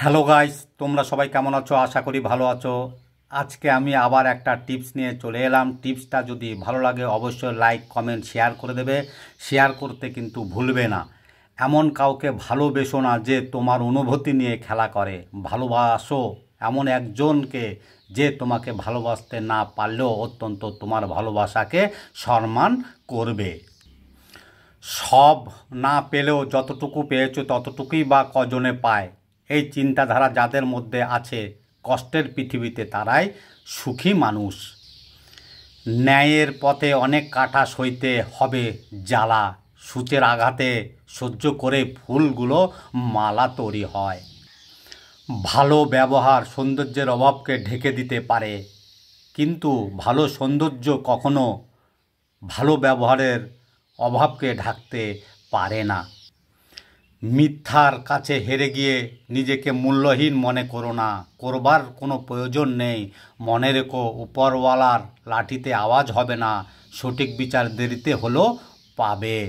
Hello guys, তোমরা সবাই কেমন আছো? আশা করি ভালো আছো। আজকে আমি আবার একটা টিপস নিয়ে চলে এলাম। টিপসটা যদি ভালো লাগে অবশ্যই লাইক কমেন্ট শেয়ার করে দেবে। শেয়ার করতে কিন্তু ভুলবে না। এমন কাউকে ভালোবেসো না যে তোমার অনুভূতি নিয়ে খেলা করে। ভালোবাসো এমন একজনকে যে তোমাকে ভালোবাসতে না পারলেও অত্যন্ত তোমার ভালোবাসাকে সম্মান করবে। সব না পেলেও যতটুকু পেয়েছো ততটুকুই বা কজনে পায়। এই চিন্তাধারা যাদের মধ্যে আছে, কষ্টের পৃথিবীতে তারাই সুখী মানুষ। ন্যায়ের পথে অনেক কাটা সইতে হবে জ্বালা, সূচের আঘাতে সহ্য করে ফুলগুলো মালা তৈরি হয়। ভালো ব্যবহার সৌন্দর্যের অভাবকে ঢেকে দিতে পারে, কিন্তু ভালো সৌন্দর্য কখনো ভালো ব্যবহারের অভাবকে ঢাকতে পারে না। মিথ্যার কাছে হেরে গিয়ে নিজেকে মূল্যহীন মনে করো না, করবার কোনো প্রয়োজন নেই। মনে রেখো, উপরওয়ালার লাঠিতে আওয়াজ হবে না, সঠিক বিচার দেরিতে হলেও পাবে।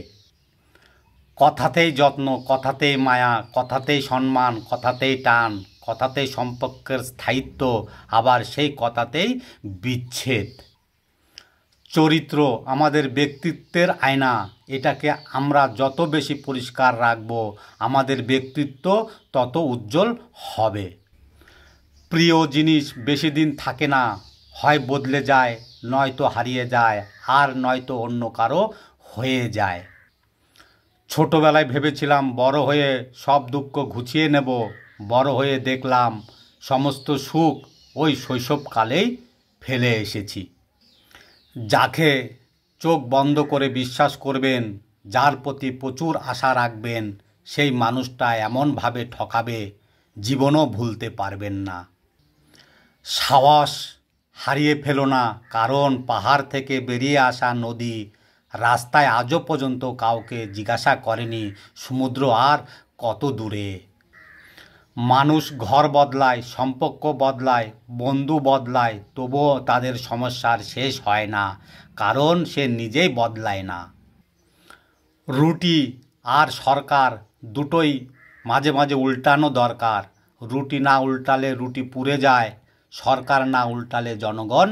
কথাতেই যত্ন, কথাতেই মায়া, কথাতেই সম্মান, কথাতেই টান, কথাতেই সম্পর্কের স্থায়িত্ব, আবার সেই কথাতেই বিচ্ছেদ। চরিত্র আমাদের ব্যক্তিত্বের আয়না। এটাকে আমরা যত বেশি পরিষ্কার রাখব, আমাদের ব্যক্তিত্ব তত উজ্জ্বল হবে। প্রিয় জিনিস বেশি দিন থাকে না, হয় বদলে যায়, নয়তো হারিয়ে যায়, আর নয়তো অন্য কারো হয়ে যায়। ছোটবেলায় ভেবেছিলাম বড় হয়ে সব দুঃখ ঘুচিয়ে নেব, বড় হয়ে দেখলাম সমস্ত সুখ ওই শৈশবকালেই ফেলে এসেছি। যাকে চোখ বন্ধ করে বিশ্বাস করবেন, যার প্রতি প্রচুর আশা রাখবেন, সেই মানুষটা এমনভাবে ঠকাবে জীবনও ভুলতে পারবেন না। সাহস হারিয়ে ফেলো না, কারণ পাহাড় থেকে বেরিয়ে আসা নদী রাস্তায় আজও পর্যন্ত কাউকে জিজ্ঞাসা করেনি সমুদ্র আর কত দূরে। মানুষ ঘর বদলায়, সম্পর্ক বদলায়, বন্ধু বদলায়, তবুও তাদের সমস্যার শেষ হয় না, কারণ সে নিজেই বদলায় না। রুটি আর সরকার দুটোই মাঝে মাঝে উল্টানো দরকার। রুটি না উল্টালে রুটি পুড়ে যায়, সরকার না উল্টালে জনগণ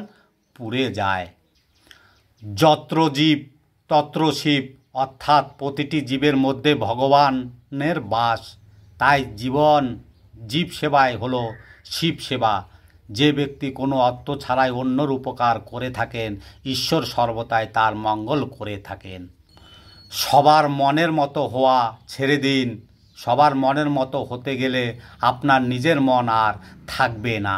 পুড়ে যায়। যত্র জীব তত্র শিব, অর্থাৎ প্রতিটি জীবের মধ্যে ভগবানের বাস। তাই জীব সেবাই হলো শিব সেবা। যে ব্যক্তি কোনো অর্থ ছাড়াই অন্যর উপকার করে থাকেন, ঈশ্বর সর্বদাই তার মঙ্গল করে থাকেন। সবার মনের মতো হওয়া ছেড়ে দিন। সবার মনের মতো হতে গেলে আপনার নিজের মন আর থাকবে না।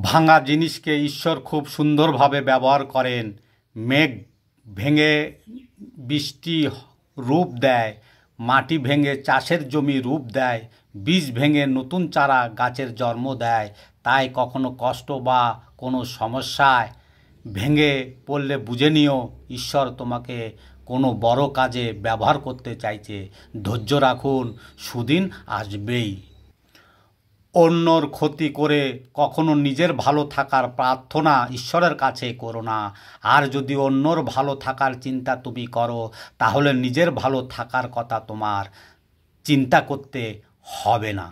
ভাঙা জিনিসকে ঈশ্বর খুব সুন্দরভাবে ব্যবহার করেন। মেঘ ভেঙে বৃষ্টি রূপ দেয়, মাটি ভেঙে চাষের জমি রূপ দেয়, বীজ ভেঙে নতুন চারা গাছের জন্ম দেয়। তাই কখনো কষ্ট বা কোনো সমস্যায় ভেঙে পড়লে বুঝে নিও, ঈশ্বর তোমাকে কোনো বড় কাজে ব্যবহার করতে চাইছে। ধৈর্য রাখুন, সুদিন আসবেই। অন্যর ক্ষতি করে কখনো নিজের ভালো থাকার প্রার্থনা ঈশ্বরের কাছে করো না। আর যদি অন্যর ভালো থাকার চিন্তা তুমি করো, তাহলে নিজের ভালো থাকার কথা তোমার চিন্তা করতে হবে না।